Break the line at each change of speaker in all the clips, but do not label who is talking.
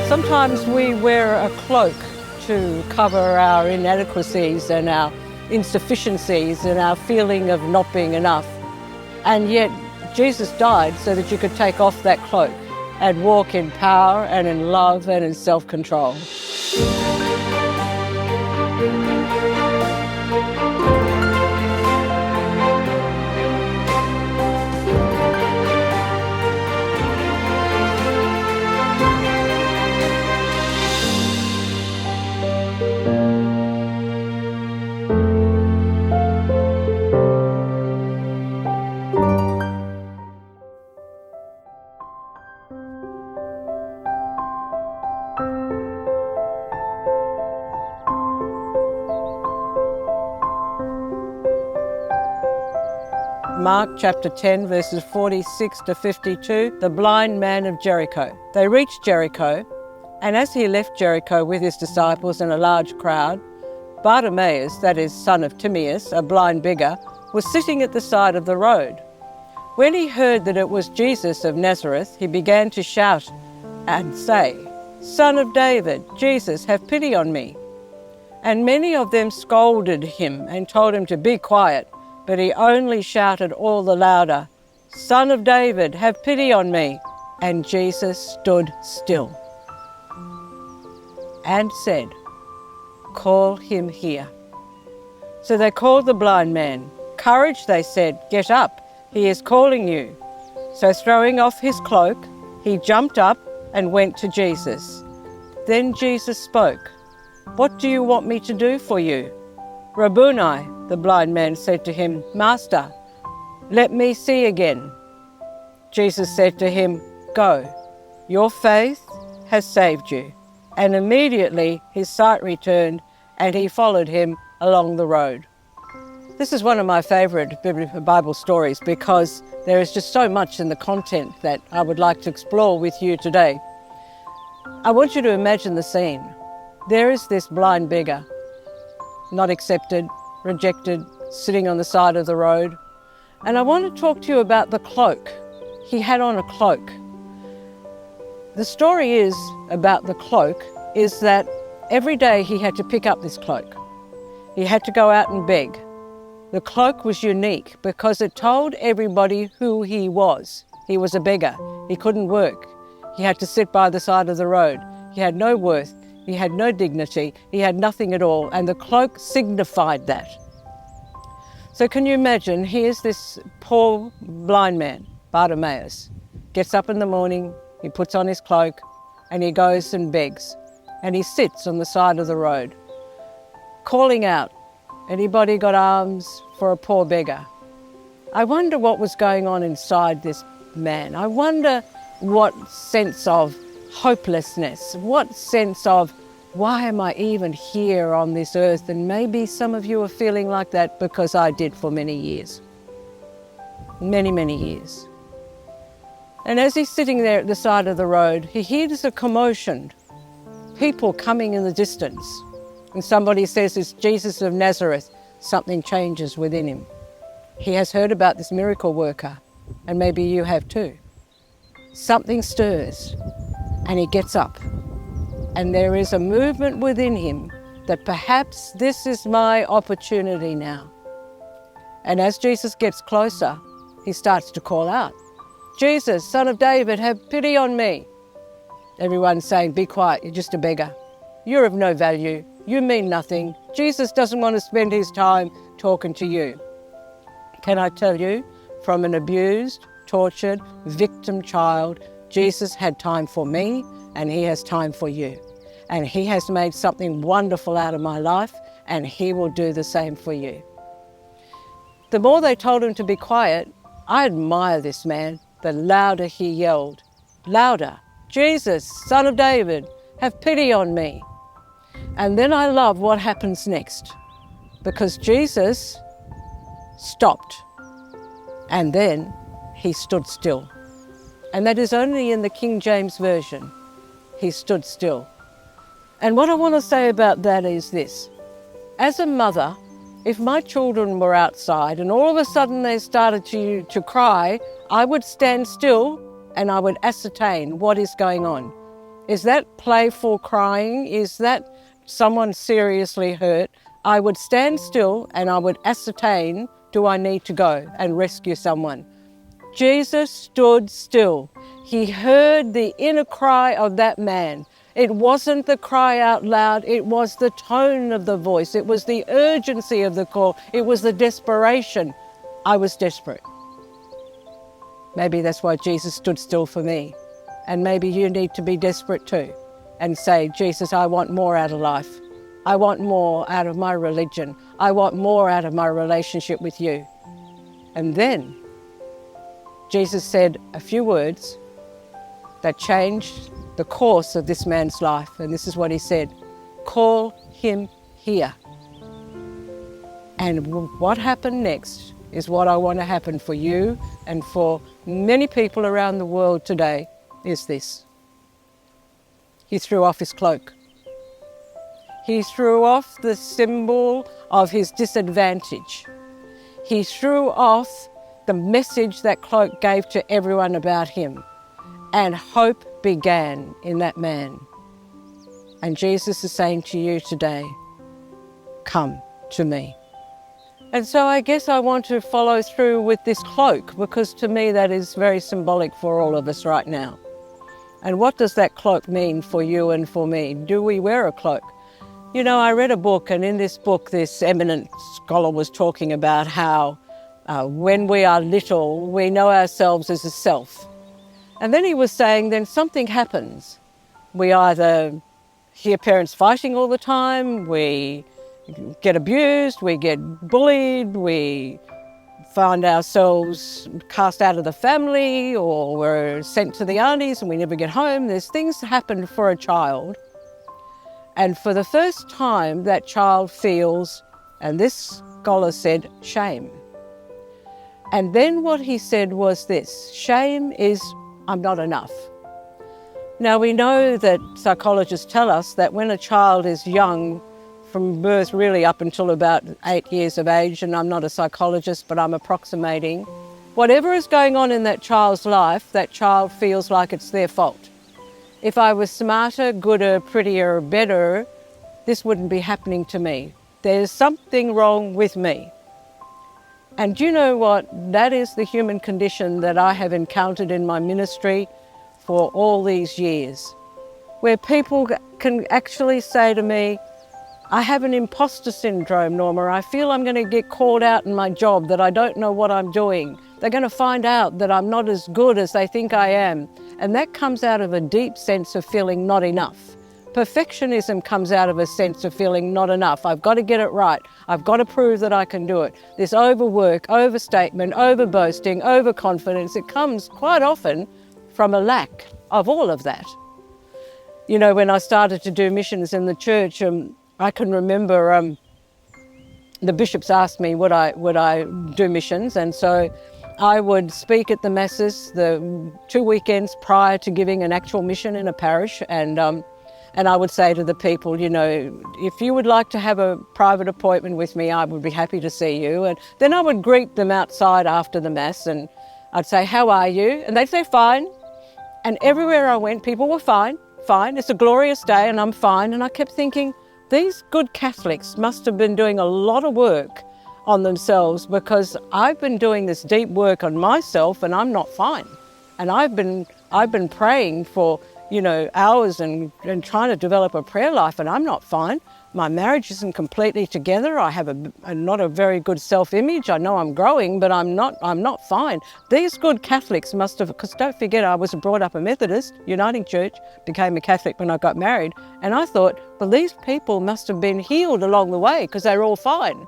Sometimes we wear a cloak to cover our inadequacies and our insufficiencies and our feeling of not being enough. And yet Jesus died so that you could take off that cloak and walk in power and in love and in self-control. Mark chapter 10, verses 46 to 52, the blind man of Jericho. They reached Jericho, and as he left Jericho with his disciples and a large crowd, Bartimaeus, that is, son of Timaeus, a blind beggar, was sitting at the side of the road. When he heard that it was Jesus of Nazareth, he began to shout and say, "Son of David, Jesus, have pity on me." And many of them scolded him and told him to be quiet. But he only shouted all the louder, "Son of David, have pity on me." And Jesus stood still and said, "Call him here." So they called the blind man. "Courage," they said, "get up, he is calling you." So throwing off his cloak, he jumped up and went to Jesus. Then Jesus spoke, "What do you want me to do for you?" "Rabboni," the blind man said to him, "Master, let me see again." Jesus said to him, "Go, your faith has saved you." And immediately his sight returned and he followed him along the road. This is one of my favourite Bible stories because there is just so much in the content that I would like to explore with you today. I want you to imagine the scene. There is this blind beggar, not accepted, rejected, sitting on the side of the road. And I want to talk to you about the cloak. He had on a cloak. The story is about the cloak is that every day he had to pick up this cloak. He had to go out and beg. The cloak was unique because it told everybody who he was. He was a beggar. He couldn't work. He had to sit by the side of the road. He had no worth. He had no dignity, he had nothing at all, and the cloak signified that. So can you imagine, here's this poor blind man, Bartimaeus, gets up in the morning, he puts on his cloak, and he goes and begs, and he sits on the side of the road, calling out, "Anybody got alms for a poor beggar?" I wonder what was going on inside this man. I wonder what sense of hopelessness, what sense of, why am I even here on this earth? And maybe some of you are feeling like that because I did for many years. Many, many years. And as he's sitting there at the side of the road, he hears a commotion, people coming in the distance. And somebody says, "It's Jesus of Nazareth." Something changes within him. He has heard about this miracle worker, and maybe you have too. Something stirs. And he gets up, and there is a movement within him that perhaps this is my opportunity now. And as Jesus gets closer, he starts to call out, "Jesus, Son of David, have pity on me." Everyone's saying, "Be quiet, you're just a beggar. You're of no value, you mean nothing. Jesus doesn't want to spend his time talking to you." Can I tell you, from an abused, tortured, victim child, Jesus had time for me, and he has time for you. And he has made something wonderful out of my life, and he will do the same for you. The more they told him to be quiet, I admire this man. The louder he yelled, louder, "Jesus, Son of David, have pity on me." And then I love what happens next, because Jesus stopped, and then he stood still. And that is only in the King James Version. He stood still. And what I want to say about that is this. As a mother, if my children were outside and all of a sudden they started to cry, I would stand still and I would ascertain what is going on. Is that playful crying? Is that someone seriously hurt? I would stand still and I would ascertain, do I need to go and rescue someone? Jesus stood still. He heard the inner cry of that man. It wasn't the cry out loud, it was the tone of the voice. It was the urgency of the call. It was the desperation. I was desperate. Maybe that's why Jesus stood still for me. And maybe you need to be desperate too and say, Jesus, I want more out of life. I want more out of my religion. I want more out of my relationship with you. And then Jesus said a few words that changed the course of this man's life. And this is what he said, call him here. And what happened next is what I want to happen for you and for many people around the world today is this. He threw off his cloak. He threw off the symbol of his disadvantage. He threw off the message that cloak gave to everyone about him. And hope began in that man. And Jesus is saying to you today, come to me. And so I guess I want to follow through with this cloak, because to me that is very symbolic for all of us right now. And what does that cloak mean for you and for me? Do we wear a cloak? You know, I read a book, and in this book this eminent scholar was talking about how when we are little, we know ourselves as a self. And then he was saying then something happens. We either hear parents fighting all the time, we get abused, we get bullied, we find ourselves cast out of the family, or we're sent to the aunties and we never get home. There's things that happen for a child. And for the first time, that child feels, and this scholar said, shame. And then what he said was this, shame is, I'm not enough. Now we know that psychologists tell us that when a child is young, from birth really up until about 8 years of age, and I'm not a psychologist, but I'm approximating, whatever is going on in that child's life, that child feels like it's their fault. If I was smarter, gooder, prettier, better, this wouldn't be happening to me. There's something wrong with me. And do you know what? That is the human condition that I have encountered in my ministry for all these years, where people can actually say to me, I have an imposter syndrome, Norma. I feel I'm going to get called out in my job, that I don't know what I'm doing. They're going to find out that I'm not as good as they think I am. And that comes out of a deep sense of feeling not enough. Perfectionism comes out of a sense of feeling not enough. I've got to get it right. I've got to prove that I can do it. This overwork, overstatement, overboasting, overconfidence, it comes quite often from a lack of all of that. You know, when I started to do missions in the church, I can remember the bishops asked me would I do missions, and so I would speak at the masses the 2 weekends prior to giving an actual mission in a parish, and I would say to the people, you know, if you would like to have a private appointment with me, I would be happy to see you. And then I would greet them outside after the mass, and I'd say, how are you? And they'd say, fine. And everywhere I went, people were fine, it's a glorious day and I'm fine. And I kept thinking, these good Catholics must have been doing a lot of work on themselves, because I've been doing this deep work on myself and I'm not fine. And I've been praying for, you know, hours and trying to develop a prayer life, and I'm not fine. My marriage isn't completely together. I have not a very good self-image. I know I'm growing, but I'm not fine. These good Catholics must have, because don't forget, I was brought up a Methodist, Uniting Church, became a Catholic when I got married, and I thought, well, these people must have been healed along the way because they're all fine.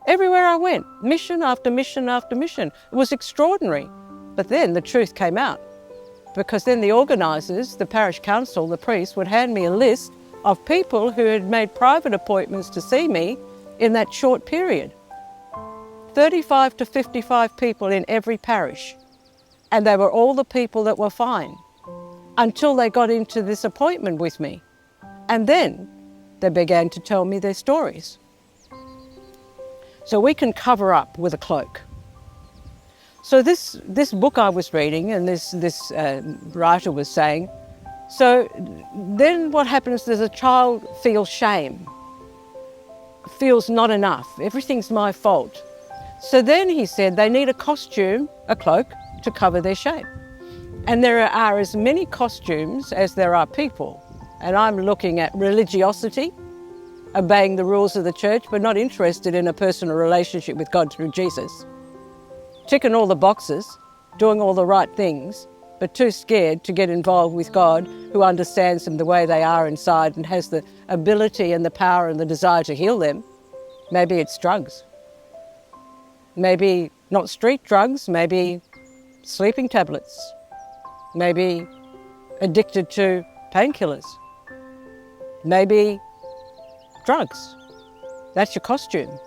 Everywhere I went, mission after mission after mission. It was extraordinary. But then the truth came out, because then the organisers, the parish council, the priest, would hand me a list of people who had made private appointments to see me in that short period. 35 to 55 people in every parish. And they were all the people that were fine until they got into this appointment with me. And then they began to tell me their stories. So we can cover up with a cloak. So this book I was reading, and this writer was saying, So then what happens is a child feels shame, feels not enough. Everything's my fault. So then he said they need a costume, a cloak, to cover their shame. And there are as many costumes as there are people. And I'm looking at religiosity, obeying the rules of the church, but not interested in a personal relationship with God through Jesus. Ticking all the boxes, doing all the right things, but too scared to get involved with God, who understands them the way they are inside and has the ability and the power and the desire to heal them. Maybe it's drugs. Maybe not street drugs, maybe sleeping tablets. Maybe addicted to painkillers. Maybe drugs. That's your costume.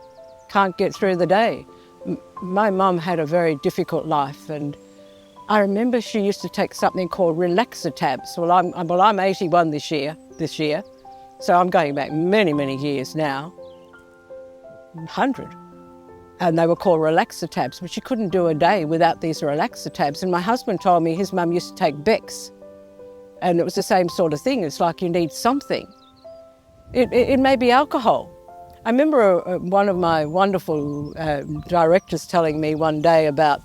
Can't get through the day. My mum had a very difficult life, and I remember she used to take something called relaxer-tabs. Well, I'm 81 this year, so I'm going back many, many years now, 100. And they were called relaxer-tabs, but she couldn't do a day without these relaxer-tabs. And my husband told me his mum used to take Bex, and it was the same sort of thing. It's like you need something. It may be alcohol. I remember one of my wonderful directors telling me one day about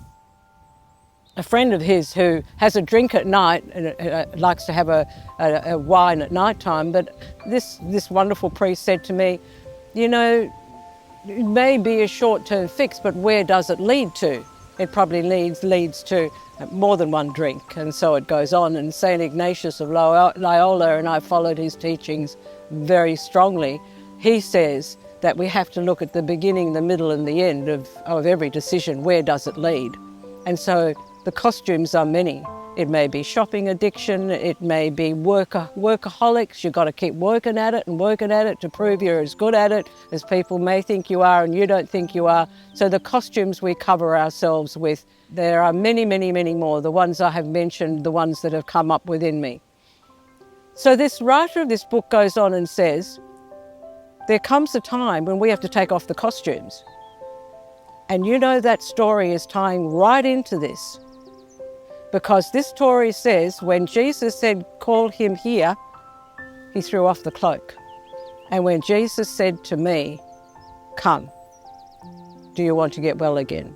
a friend of his who has a drink at night and likes to have a wine at night time. But this wonderful priest said to me, you know, it may be a short-term fix, but where does it lead to? It probably leads to more than one drink, and so it goes on. And St. Ignatius of Loyola, and I followed his teachings very strongly, he says that we have to look at the beginning, the middle and the end of every decision. Where does it lead? And so the costumes are many. It may be shopping addiction, it may be workaholics. You've got to keep working at it to prove you're as good at it as people may think you are and you don't think you are. So the costumes we cover ourselves with, there are many, many, many more. The ones I have mentioned, the ones that have come up within me. So this writer of this book goes on and says, there comes a time when we have to take off the costumes. And you know that story is tying right into this. Because this story says when Jesus said, call him here, he threw off the cloak. And when Jesus said to me, come, do you want to get well again?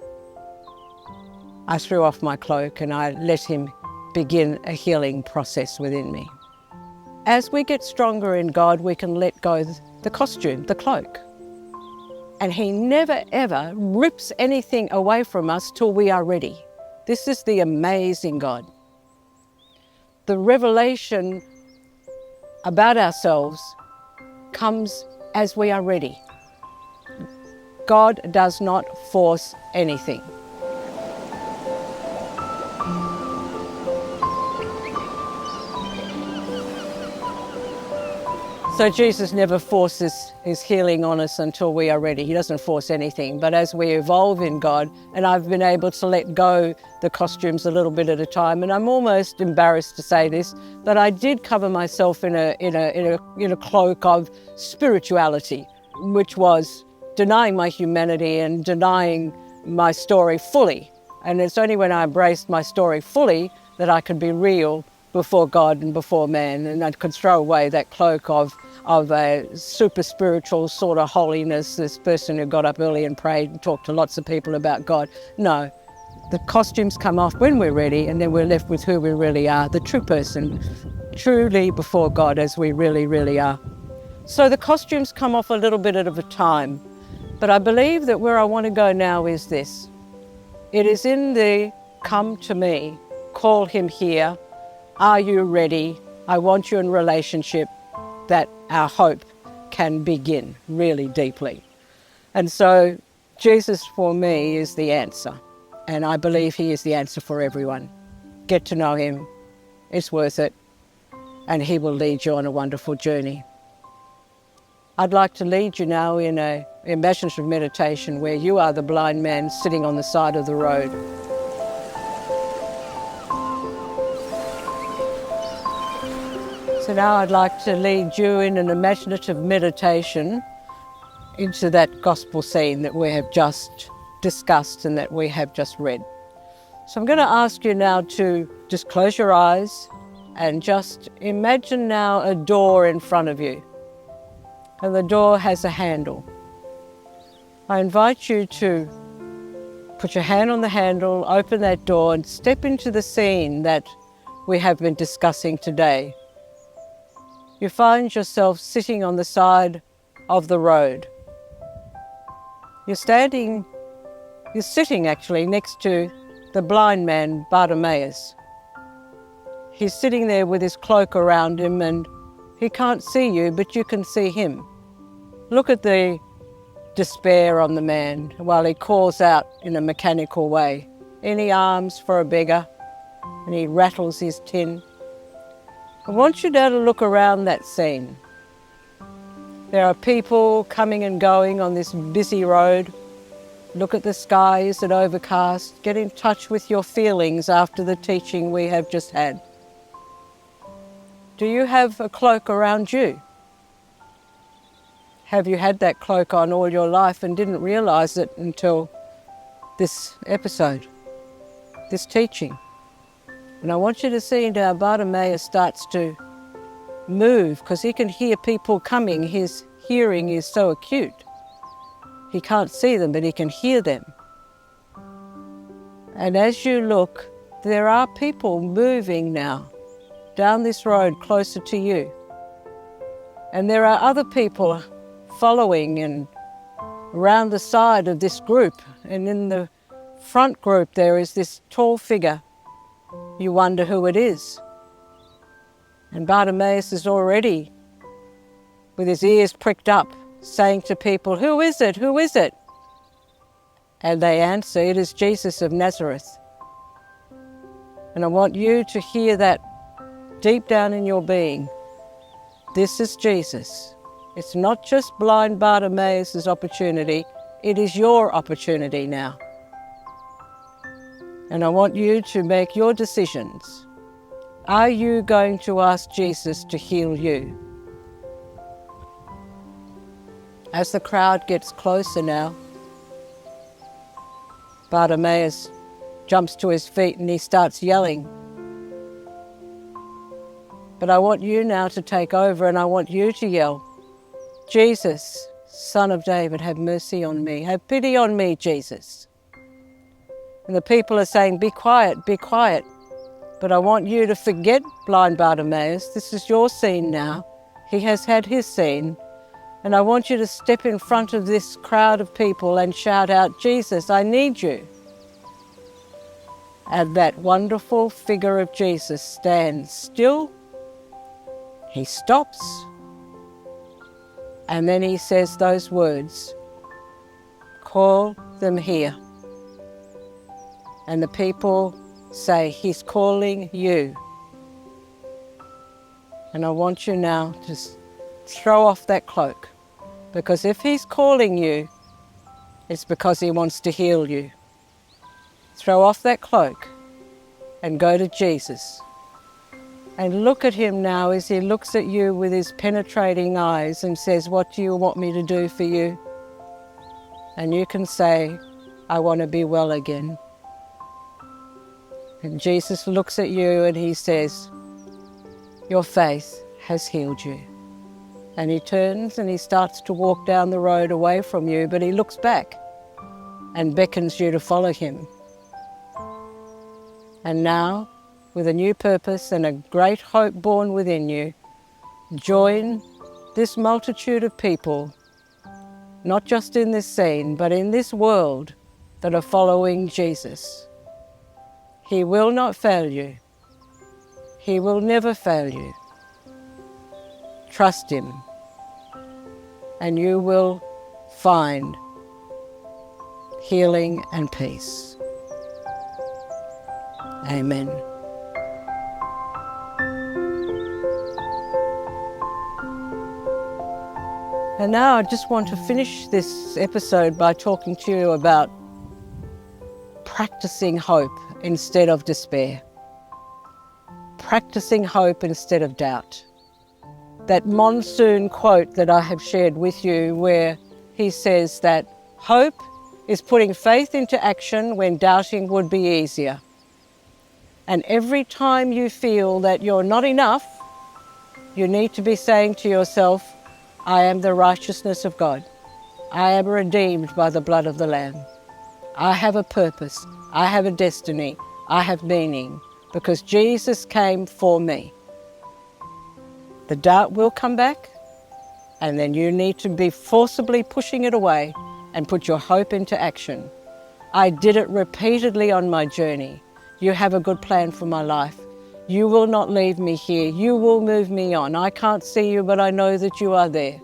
I threw off my cloak and I let him begin a healing process within me. As we get stronger in God, we can let go the costume, the cloak. And he never ever rips anything away from us till we are ready. This is the amazing God. The revelation about ourselves comes as we are ready. God does not force anything. So Jesus never forces his healing on us until we are ready. He doesn't force anything. But as we evolve in God, and I've been able to let go the costumes a little bit at a time, and I'm almost embarrassed to say this, but I did cover myself in a cloak of spirituality, which was denying my humanity and denying my story fully. And it's only when I embraced my story fully that I could be real before God and before man, and I could throw away that cloak of a super spiritual sort of holiness, this person who got up early and prayed and talked to lots of people about God. No, the costumes come off when we're ready, and then we're left with who we really are, the true person, truly before God as we really, really are. So the costumes come off a little bit at a time, but I believe that where I want to go now is this. It is in the come to me, call him here, are you ready? I want you in relationship, that our hope can begin really deeply. And so Jesus for me is the answer, and I believe he is the answer for everyone. Get to know him, it's worth it, and he will lead you on a wonderful journey. I'd like to lead you now in an imaginative meditation where you are the blind man sitting on the side of the road. So now I'd like to lead you in an imaginative meditation into that gospel scene that we have just discussed and that we have just read. So I'm going to ask you now to just close your eyes and just imagine now a door in front of you, and the door has a handle. I invite you to put your hand on the handle, open that door, and step into the scene that we have been discussing today. You find yourself sitting on the side of the road. You're sitting actually next to the blind man Bartimaeus. He's sitting there with his cloak around him, and he can't see you, but you can see him. Look at the despair on the man while he calls out in a mechanical way, "Any alms for a beggar?" And he rattles his tin. I want you now to look around that scene. There are people coming and going on this busy road. Look at the sky, is it overcast? Get in touch with your feelings after the teaching we have just had. Do you have a cloak around you? Have you had that cloak on all your life and didn't realize it until this episode, this teaching? And I want you to see now Bartimaeus starts to move because he can hear people coming. His hearing is so acute. He can't see them, but he can hear them. And as you look, there are people moving now down this road closer to you. And there are other people following and around the side of this group. And in the front group there is this tall figure. You wonder who it is. And Bartimaeus is already, with his ears pricked up, saying to people, "Who is it? Who is it?" And they answer, "It is Jesus of Nazareth." And I want you to hear that deep down in your being. This is Jesus. It's not just blind Bartimaeus' opportunity, it is your opportunity now. And I want you to make your decisions. Are you going to ask Jesus to heal you? As the crowd gets closer now, Bartimaeus jumps to his feet and he starts yelling. But I want you now to take over and I want you to yell, "Jesus, Son of David, have mercy on me. Have pity on me, Jesus." And the people are saying, "Be quiet, be quiet." But I want you to forget blind Bartimaeus. This is your scene now. He has had his scene. And I want you to step in front of this crowd of people and shout out, "Jesus, I need you." And that wonderful figure of Jesus stands still. He stops. And then he says those words, "Call them here." And the people say, "He's calling you." And I want you now to throw off that cloak, because if he's calling you, it's because he wants to heal you. Throw off that cloak and go to Jesus. And look at him now as he looks at you with his penetrating eyes and says, "What do you want me to do for you?" And you can say, "I want to be well again." And Jesus looks at you and he says, "Your faith has healed you." And he turns and he starts to walk down the road away from you, but he looks back and beckons you to follow him. And now, with a new purpose and a great hope born within you, join this multitude of people, not just in this scene, but in this world, that are following Jesus. He will not fail you. He will never fail you. Trust him, and you will find healing and peace. Amen. And now I just want to finish this episode by talking to you about practicing hope instead of despair. Practicing hope instead of doubt. That monsoon quote that I have shared with you, where he says that hope is putting faith into action when doubting would be easier. And every time you feel that you're not enough, you need to be saying to yourself, I am the righteousness of God. I am redeemed by the blood of the Lamb. I have a purpose. I have a destiny. I have meaning because Jesus came for me. The doubt will come back, and then you need to be forcibly pushing it away and put your hope into action. I did it repeatedly on my journey. You have a good plan for my life. You will not leave me here. You will move me on. I can't see you, but I know that you are there.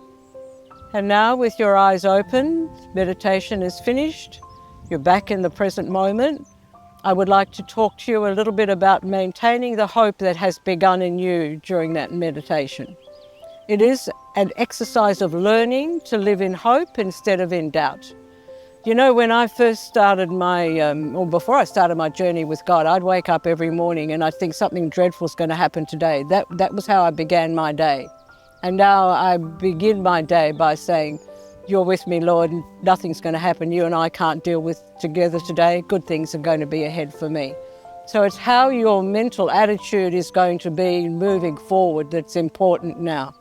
And now with your eyes open, meditation is finished. You're back in the present moment. I would like to talk to you a little bit about maintaining the hope that has begun in you during that meditation. It is an exercise of learning to live in hope instead of in doubt. You know, when I first started before I started my journey with God, I'd wake up every morning and I'd think something dreadful is going to happen today. That was how I began my day. And now I begin my day by saying, you're with me, Lord, nothing's going to happen. You and I can't deal with together today. Good things are going to be ahead for me. So it's how your mental attitude is going to be moving forward that's important now.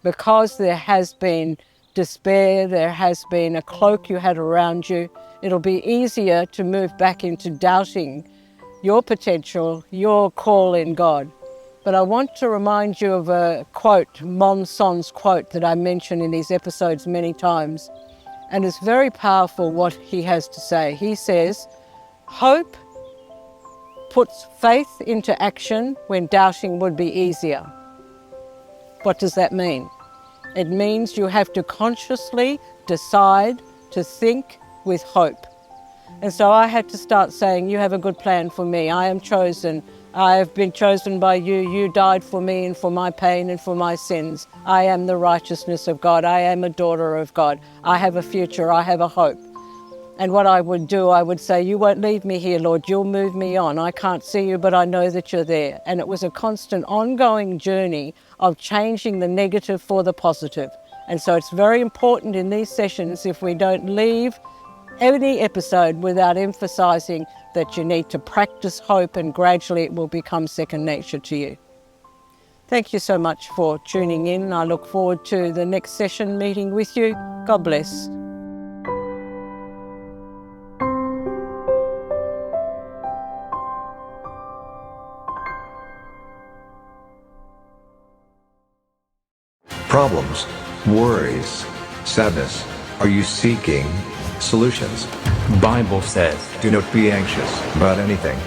Because there has been despair, there has been a cloak you had around you, it'll be easier to move back into doubting your potential, your call in God. But I want to remind you of a quote, Monson's quote that I mention in these episodes many times. And it's very powerful what he has to say. He says, hope puts faith into action when doubting would be easier. What does that mean? It means you have to consciously decide to think with hope. And so I had to start saying, you have a good plan for me. I am chosen. I have been chosen by you. You died for me and for my pain and for my sins. I am the righteousness of God. I am a daughter of God. I have a future. I have a hope. And what I would do, I would say, you won't leave me here, Lord. You'll move me on. I can't see you, but I know that you're there. And it was a constant ongoing journey of changing the negative for the positive. And so it's very important in these sessions, if we don't leave any episode without emphasizing that you need to practice hope, and gradually it will become second nature to you. Thank you so much for tuning in. I look forward to the next session meeting with you. God bless.
Problems, worries, sadness. Are you seeking solutions?
Bible says,
Do not be anxious about anything.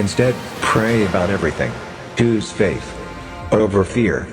Instead, pray about everything. Choose faith over fear.